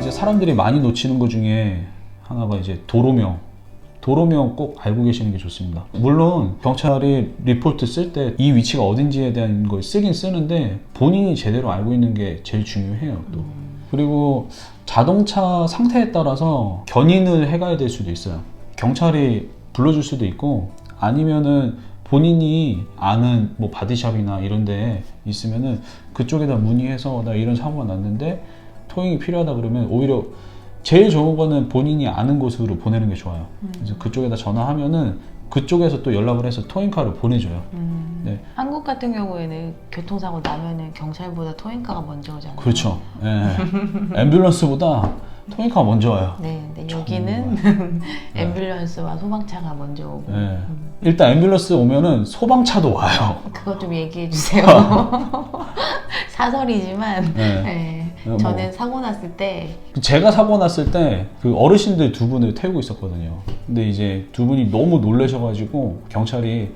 이제 사람들이 많이 놓치는 것 중에 하나가 이제 도로명. 도로명 꼭 알고 계시는 게 좋습니다. 물론 경찰이 리포트 쓸 때 이 위치가 어딘지에 대한 걸 쓰긴 쓰는데 본인이 제대로 알고 있는 게 제일 중요해요. 또 그리고 자동차 상태에 따라서 견인을 해가야 될 수도 있어요. 경찰이 불러줄 수도 있고 아니면은 본인이 아는 뭐 바디샵이나 이런 데 있으면은 그쪽에다 문의해서 나 이런 사고가 났는데 토잉이 필요하다 그러면 오히려 제일 좋은 거는 본인이 아는 곳으로 보내는 게 좋아요. 그래서 그쪽에다 전화하면은 그쪽에서 또 연락을 해서 토잉카를 보내줘요. 네. 한국 같은 경우에는 교통사고 나면은 경찰보다 토잉카가 먼저 오잖아요. 그렇죠. 예. 앰뷸런스보다 토잉카가 먼저 와요. 네, 근데 여기는 앰뷸런스와 소방차가 먼저 오고. 예. 일단 앰뷸런스 오면은 소방차도 와요. 그것 좀 얘기해 주세요. 사설이지만 네. 네. 저는 사고 났을 때 제가 사고 났을 때 그 어르신들 두 분을 태우고 있었거든요. 근데 이제 두 분이 너무 놀라셔가지고 경찰이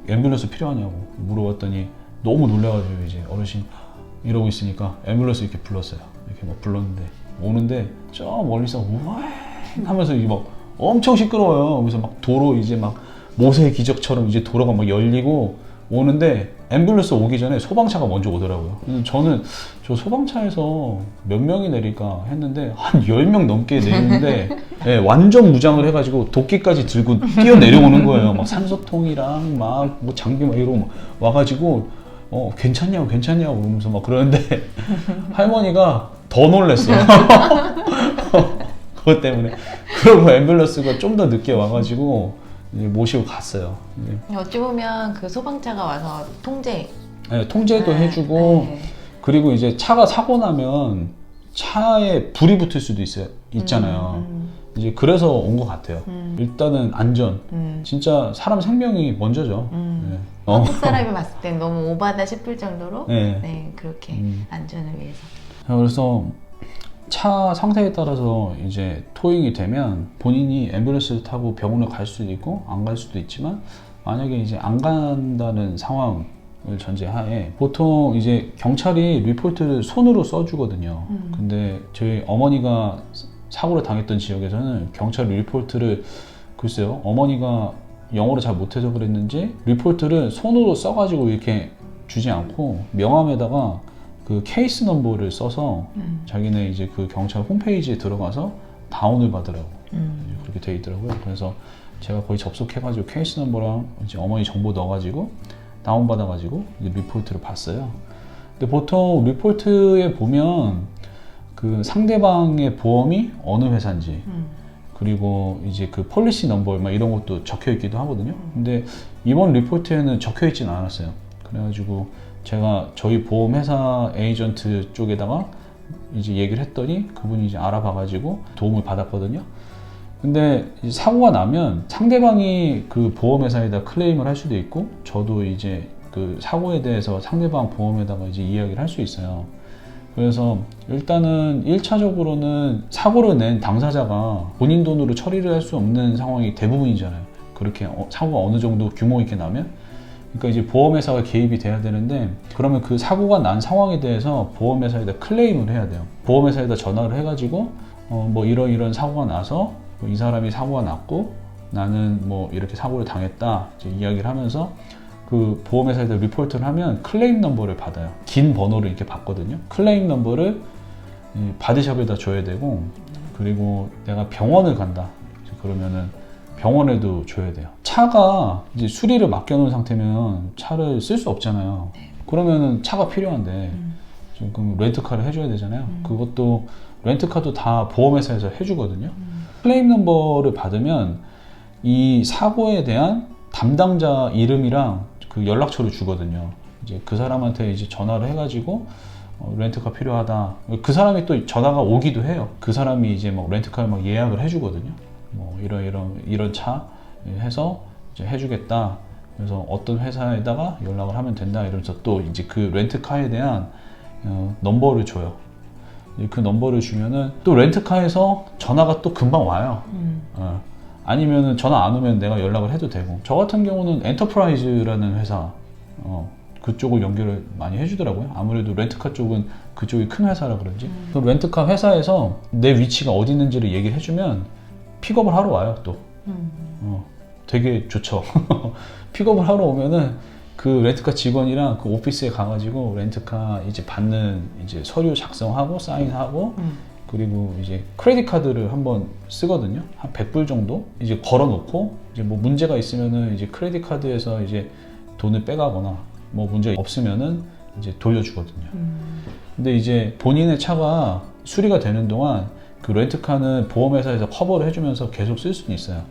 앰뷸런스 필요하냐고 물어봤더니 너무 놀라가지고 이제 어르신 이러고 있으니까 앰뷸런스 이렇게 불렀어요. 이렇게 막 불렀는데 오는데 저 멀리서 우와 하면서 이게 막 엄청 시끄러워요. 그래서 막 도로 이제 막 모세의 기적처럼 이제 도로가 막 열리고 오는데 앰뷸런스 오기 전에 소방차가 먼저 오더라고요. 그래서 저는 저 소방차에서 몇 명이 내릴까 했는데 한 10명 넘게 내리는데 네, 완전 무장을 해가지고 도끼까지 들고 뛰어 내려오는 거예요. 막 산소통이랑 막 뭐 장비 막 이러고 막 와가지고 괜찮냐고 그러면서 막 그러는데 할머니가 더 놀랬어요. 그것 때문에. 그러고 앰뷸런스가 좀 더 늦게 와가지고 이제 모시고 갔어요. 어찌 보면 그 소방차가 와서 네, 통제도 해주고 네. 그리고 이제 차가 사고 나면 차에 불이 붙을 수도 있잖아요. 이제 그래서 온 것 같아요. 일단은 안전. 진짜 사람 생명이 먼저죠. 네. 한국 사람이 봤을 땐 너무 오바다 싶을 정도로 네. 네, 그렇게 안전을 위해서. 그래서 차 상태에 따라서 이제 토잉이 되면 본인이 앰뷸런스를 타고 병원을 갈 수도 있고 안 갈 수도 있지만 만약에 이제 안 간다는 상황을 전제하에 보통 이제 경찰이 리포트를 손으로 써주거든요. 근데 저희 어머니가 사고를 당했던 지역에서는 경찰 리포트를 글쎄요 어머니가 영어를 잘 못해서 그랬는지 리포트를 손으로 써가지고 이렇게 주지 않고 명함에다가 그 케이스 넘버를 써서 자기네 이제 그 경찰 홈페이지에 들어가서 다운을 받으라고 그렇게 돼 있더라고요. 그래서 제가 거의 접속해가지고 케이스 넘버랑 이제 어머니 정보 넣어가지고 다운 받아가지고 이제 리포트를 봤어요. 근데 보통 리포트에 보면 그 상대방의 보험이 어느 회사인지 그리고 이제 그 폴리시 넘버 막 이런 것도 적혀 있기도 하거든요. 근데 이번 리포트에는 적혀 있지는 않았어요. 그래가지고 제가 저희 보험회사 에이전트 쪽에다가 이제 얘기를 했더니 그분이 이제 알아봐가지고 도움을 받았거든요. 근데 이제 사고가 나면 상대방이 그 보험회사에다 클레임을 할 수도 있고 저도 이제 그 사고에 대해서 상대방 보험에다가 이제 이야기를 할 수 있어요. 그래서 일단은 1차적으로는 사고를 낸 당사자가 본인 돈으로 처리를 할 수 없는 상황이 대부분이잖아요. 그렇게 사고가 어느 정도 규모 있게 나면 그러니까 이제 보험회사가 개입이 돼야 되는데 그러면 그 사고가 난 상황에 대해서 보험회사에다 클레임을 해야 돼요. 보험회사에다 전화를 해가지고 뭐 이런 사고가 나서 이 사람이 사고가 났고 나는 뭐 이렇게 사고를 당했다 이제 이야기를 하면서 그 보험회사에다 리포트를 하면 클레임 넘버를 받아요. 긴 번호를 이렇게 받거든요. 클레임 넘버를 바디샵에다 줘야 되고 그리고 내가 병원을 간다 그러면은 병원에도 줘야 돼요. 차가 이제 수리를 맡겨놓은 상태면 차를 쓸 수 없잖아요. 그러면은 차가 필요한데 지금 렌트카를 해줘야 되잖아요. 그것도 렌트카도 다 보험회사에서 해주거든요. 클레임 넘버를 받으면 이 사고에 대한 담당자 이름이랑 그 연락처를 주거든요. 이제 그 사람한테 이제 전화를 해가지고 렌트카 필요하다. 그 사람이 또 전화가 오기도 해요. 그 사람이 이제 막 렌트카를 막 예약을 해주거든요. 뭐 이런 차 해서 이제 해주겠다. 그래서 어떤 회사에다가 연락을 하면 된다. 이러면서 또 이제 그 렌트카에 대한 넘버를 줘요. 그 넘버를 주면은 또 렌트카에서 전화가 또 금방 와요. 아니면은 전화 안 오면 내가 연락을 해도 되고. 저 같은 경우는 엔터프라이즈라는 회사 그쪽을 연결을 많이 해주더라고요. 아무래도 렌트카 쪽은 그쪽이 큰 회사라 그런지. 그 렌트카 회사에서 내 위치가 어디 있는지를 얘기를 해주면 픽업을 하러 와요 또. 되게 좋죠. 픽업을 하러 오면은 그 렌트카 직원이랑 그 오피스에 가가지고 렌트카 이제 받는 이제 서류 작성하고 사인하고 그리고 이제 크레딧 카드를 한번 쓰거든요. 한 100불 정도 이제 걸어놓고 이제 뭐 문제가 있으면은 이제 크레딧 카드에서 이제 돈을 빼가거나 뭐 문제 없으면은 이제 돌려주거든요. 근데 이제 본인의 차가 수리가 되는 동안 그 렌트카는 보험회사에서 커버를 해주면서 계속 쓸 수는 있어요.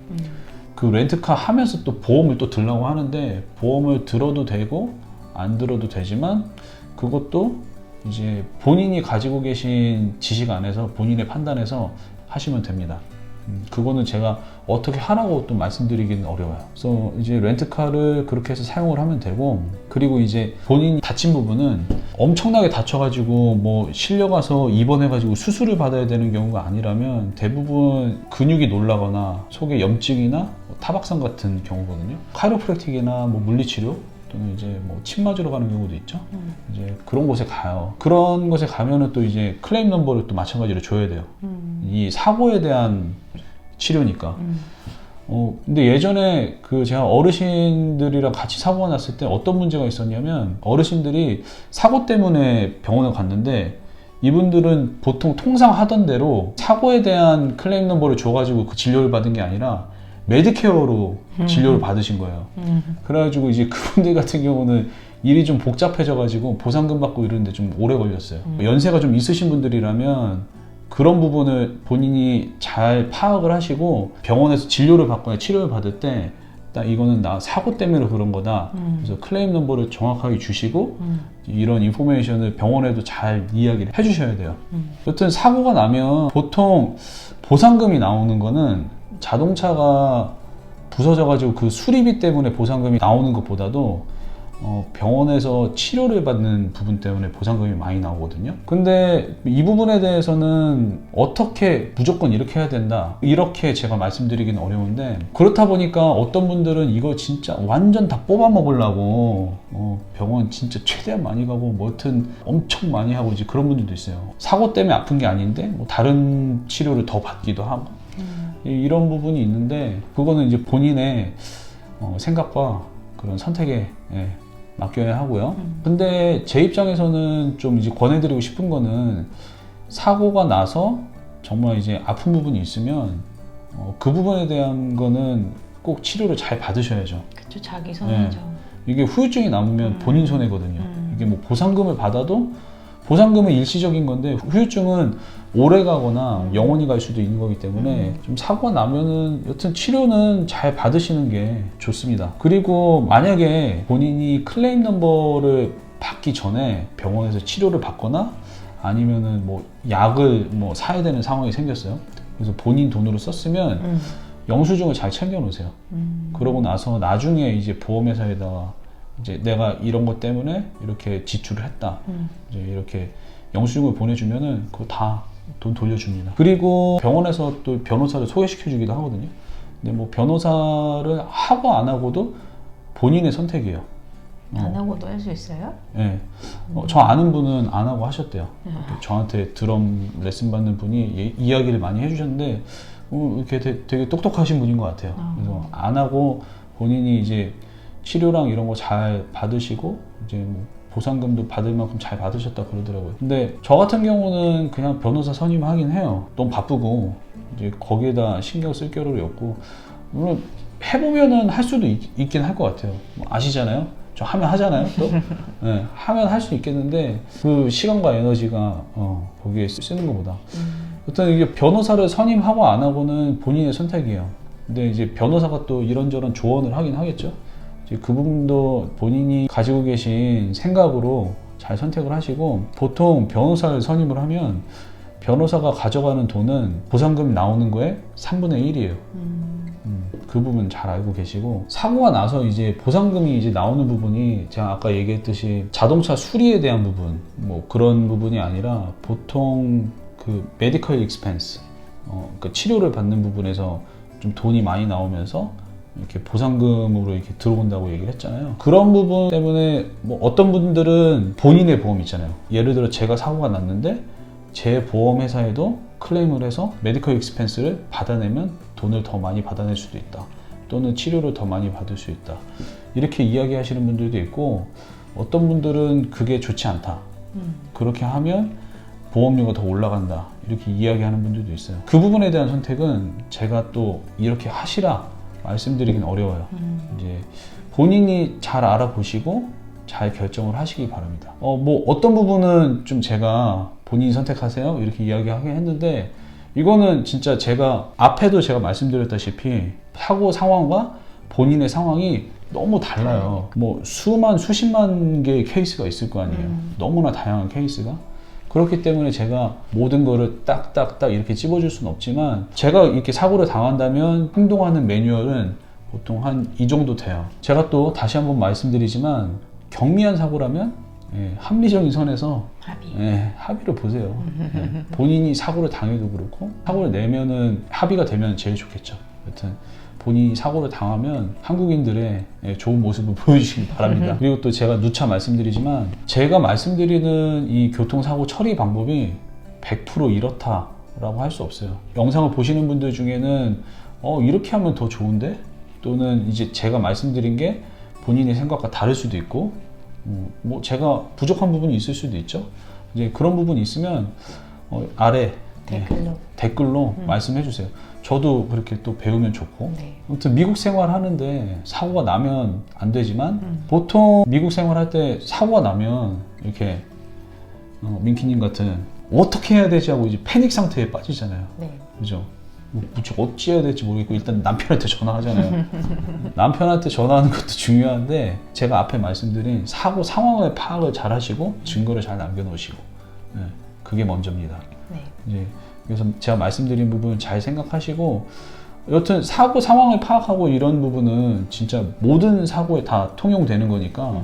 그 렌트카 하면서 또 보험을 또 들라고 하는데 보험을 들어도 되고 안 들어도 되지만 그것도 이제 본인이 가지고 계신 지식 안에서 본인의 판단에서 하시면 됩니다. 그거는 제가 어떻게 하라고 또 말씀드리기는 어려워요. 그래서 이제 렌트카를 그렇게 해서 사용을 하면 되고 그리고 이제 본인이 다친 부분은 엄청나게 다쳐가지고 뭐 실려가서 입원해가지고 수술을 받아야 되는 경우가 아니라면 대부분 근육이 놀라거나 속에 염증이나 뭐 타박상 같은 경우거든요. 카이로프랙틱이나 뭐 물리치료 또는 이제 뭐 침 맞으러 가는 경우도 있죠. 이제 그런 곳에 가요. 그런 곳에 가면은 또 이제 클레임 넘버를 또 마찬가지로 줘야 돼요. 이 사고에 대한 치료니까. 근데 예전에 그 제가 어르신들이랑 같이 사고가 났을 때 어떤 문제가 있었냐면 어르신들이 사고 때문에 병원에 갔는데 이분들은 보통 통상 하던 대로 사고에 대한 클레임 넘버를 줘가지고 그 진료를 받은 게 아니라 메디케어로 진료를 받으신 거예요. 그래가지고 이제 그분들 같은 경우는 일이 좀 복잡해져가지고 보상금 받고 이러는데 좀 오래 걸렸어요. 연세가 좀 있으신 분들이라면 그런 부분을 본인이 잘 파악을 하시고 병원에서 진료를 받거나 치료를 받을 때 딱 이거는 나 사고 때문에 그런 거다. 그래서 클레임 넘버를 정확하게 주시고 이런 인포메이션을 병원에도 잘 이야기를 해주셔야 돼요. 여튼 사고가 나면 보통 보상금이 나오는 거는 자동차가 부서져가지고 그 수리비 때문에 보상금이 나오는 것보다도 병원에서 치료를 받는 부분 때문에 보상금이 많이 나오거든요. 근데 이 부분에 대해서는 어떻게 무조건 이렇게 해야 된다 이렇게 제가 말씀드리기는 어려운데 그렇다 보니까 어떤 분들은 이거 진짜 완전 다 뽑아 먹으려고 병원 진짜 최대한 많이 가고 뭐 여튼 엄청 많이 하고 이제 그런 분들도 있어요. 사고 때문에 아픈 게 아닌데 뭐 다른 치료를 더 받기도 하고 이런 부분이 있는데 그거는 이제 본인의 생각과 그런 선택에 맡겨야 하고요. 근데 제 입장에서는 좀 이제 권해드리고 싶은 거는 사고가 나서 정말 이제 아픈 부분이 있으면 그 부분에 대한 거는 꼭 치료를 잘 받으셔야죠. 그쵸, 자기 손해죠. 이게 후유증이 남으면 본인 손해거든요. 이게 뭐 보상금을 받아도 보상금은 일시적인 건데 후유증은 오래 가거나 영원히 갈 수도 있는 거기 때문에 좀 사고가 나면은 여튼 치료는 잘 받으시는 게 좋습니다. 그리고 만약에 본인이 클레임 넘버를 받기 전에 병원에서 치료를 받거나 아니면은 뭐 약을 뭐 사야 되는 상황이 생겼어요. 그래서 본인 돈으로 썼으면 영수증을 잘 챙겨 놓으세요. 그러고 나서 나중에 이제 보험회사에다가 이제 내가 이런 것 때문에 이렇게 지출을 했다. 이제 이렇게 영수증을 보내주면은 그거 다 돈 돌려줍니다. 그리고 병원에서 또 변호사를 소개시켜주기도 하거든요. 근데 뭐 변호사를 하고 안 하고도 본인의 선택이에요. 안 하고도 할 수 있어요? 네. 저 아는 분은 안 하고 하셨대요. 저한테 드럼 레슨 받는 분이 이야기를 많이 해주셨는데 이렇게 되게 똑똑하신 분인 것 같아요. 그래서 안 하고 본인이 이제 치료랑 이런 거 잘 받으시고 이제 뭐 보상금도 받을 만큼 잘 받으셨다 그러더라고요. 근데 저 같은 경우는 그냥 변호사 선임하긴 해요. 너무 바쁘고 이제 거기에다 신경 쓸 겨를이 없고 물론 해보면은 할 수도 있긴 할 것 같아요. 뭐 아시잖아요. 저 하면 하잖아요. 또 네, 하면 할 수 있겠는데 그 시간과 에너지가 거기에 쓰는 것보다 일단 이게 변호사를 선임하고 안 하고는 본인의 선택이에요. 근데 이제 변호사가 또 이런저런 조언을 하긴 하겠죠. 그 부분도 본인이 가지고 계신 생각으로 잘 선택을 하시고 보통 변호사를 선임을 하면 변호사가 가져가는 돈은 보상금 나오는 거에 3분의 1이에요. 그 부분 잘 알고 계시고 사고가 나서 이제 보상금이 이제 나오는 부분이 제가 아까 얘기했듯이 자동차 수리에 대한 부분 뭐 그런 부분이 아니라 보통 그 메디컬 익스펜스 그 치료를 받는 부분에서 좀 돈이 많이 나오면서 이렇게 보상금으로 이렇게 들어온다고 얘기를 했잖아요. 그런 부분 때문에 뭐 어떤 분들은 본인의 보험 있잖아요. 예를 들어 제가 사고가 났는데 제 보험회사에도 클레임을 해서 메디컬 익스펜스를 받아내면 돈을 더 많이 받아낼 수도 있다. 또는 치료를 더 많이 받을 수 있다. 이렇게 이야기하시는 분들도 있고 어떤 분들은 그게 좋지 않다. 그렇게 하면 보험료가 더 올라간다. 이렇게 이야기하는 분들도 있어요. 그 부분에 대한 선택은 제가 또 이렇게 하시라 말씀드리긴 어려워요. 이제 본인이 잘 알아보시고 잘 결정을 하시기 바랍니다. 뭐 어떤 부분은 좀 제가 본인이 선택하세요 이렇게 이야기하긴 했는데 이거는 진짜 제가 앞에도 제가 말씀드렸다시피 사고 상황과 본인의 상황이 너무 달라요. 뭐 수십만 개의 케이스가 있을 거 아니에요. 너무나 다양한 케이스가. 그렇기 때문에 제가 모든 거를 딱딱딱 이렇게 찝어줄 수는 없지만 제가 이렇게 사고를 당한다면 행동하는 매뉴얼은 보통 한 이 정도 돼요. 제가 또 다시 한번 말씀드리지만 경미한 사고라면 합리적인 선에서 합의를 보세요. 본인이 사고를 당해도 그렇고 사고를 내면은 합의가 되면 제일 좋겠죠. 여튼 본인이 사고를 당하면 한국인들의 좋은 모습을 보여주시기 바랍니다. 그리고 또 제가 누차 말씀드리지만 제가 말씀드리는 이 교통사고 처리 방법이 100% 이렇다라고 할 수 없어요. 영상을 보시는 분들 중에는 이렇게 하면 더 좋은데? 또는 이제 제가 말씀드린 게 본인의 생각과 다를 수도 있고 뭐 제가 부족한 부분이 있을 수도 있죠. 이제 그런 부분이 있으면 아래 댓글로 말씀해 주세요. 저도 그렇게 또 배우면 좋고. 아무튼 미국 생활 하는데 사고가 나면 안 되지만 보통 미국 생활 할 때 사고가 나면 이렇게 민키님 같은 어떻게 해야 되지 하고 이제 패닉 상태에 빠지잖아요. 그죠? 어찌 해야 될지 모르겠고 일단 남편한테 전화하잖아요. 남편한테 전화하는 것도 중요한데 제가 앞에 말씀드린 사고 상황을 파악을 잘 하시고 증거를 잘 남겨놓으시고 그게 먼저입니다. 이제 그래서 제가 말씀드린 부분 잘 생각하시고 여튼 사고 상황을 파악하고 이런 부분은 진짜 모든 사고에 다 통용되는 거니까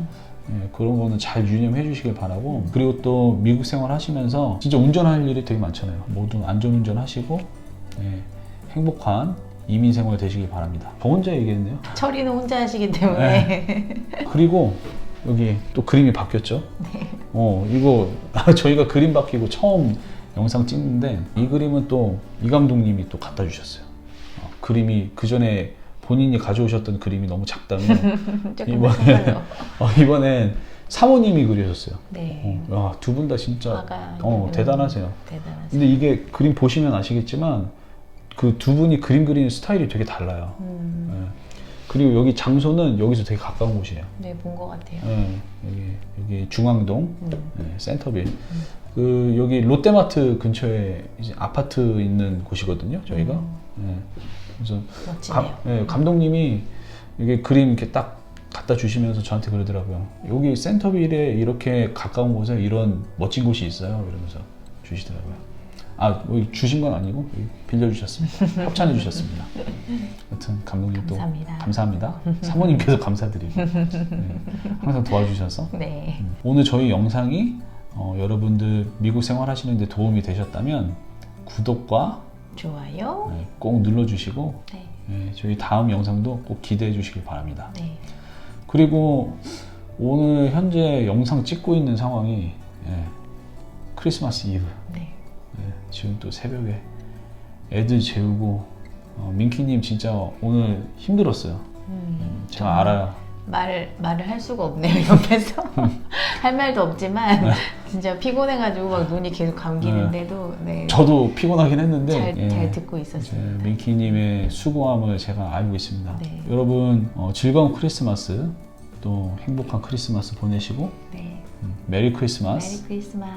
그런 거는 잘 유념해 주시길 바라고 그리고 또 미국 생활 하시면서 진짜 운전할 일이 되게 많잖아요. 모두 안전운전 하시고 행복한 이민 생활 되시길 바랍니다. 저 혼자 얘기했네요. 처리는 혼자 하시기 때문에. 그리고 여기 또 그림이 바뀌었죠. 이거 저희가 그림 바뀌고 처음 영상 찍는데 이 그림은 또 이 감독님이 또 갖다 주셨어요. 그림이 그 전에 본인이 가져오셨던 그림이 너무 작다면 이번엔 사모님이 그리셨어요. 두 분 다 진짜 대단하세요. 근데 이게 그림 보시면 아시겠지만 그 두 분이 그림 그리는 스타일이 되게 달라요. 그리고 여기 장소는 여기서 되게 가까운 곳이에요. 본 것 같아요. 여기 중앙동 센터빌. 여기 롯데마트 근처에 이제 아파트 있는 곳이거든요. 저희가. 그래서 감독님이 이게 그림 이렇게 딱 갖다 주시면서 저한테 그러더라고요. 여기 센터빌에 이렇게 가까운 곳에 이런 멋진 곳이 있어요. 이러면서 주시더라고요. 주신 건 아니고 빌려주셨습니다. 협찬해 주셨습니다. 여튼 감독님 또 감사합니다. 사모님께서 감사드리고 항상 도와주셔서 오늘 저희 영상이 여러분들 미국 생활하시는데 도움이 되셨다면 구독과 좋아요 꼭 눌러주시고 저희 다음 영상도 꼭 기대해 주시길 바랍니다. 그리고 오늘 현재 영상 찍고 있는 상황이 크리스마스 이브 지금 또 새벽에 애들 재우고 민키님 진짜 오늘 힘들었어요. 제가 알아요. 말을 할 수가 없네요. 옆에서 할 말도 없지만 진짜 피곤해가지고 막 눈이 계속 감기는데도 저도 피곤하긴 했는데 잘 듣고 있었습니다. 민키님의 수고함을 제가 알고 있습니다. 여러분 즐거운 크리스마스 또 행복한 크리스마스 보내시고 메리 크리스마스. 메리 크리스마스.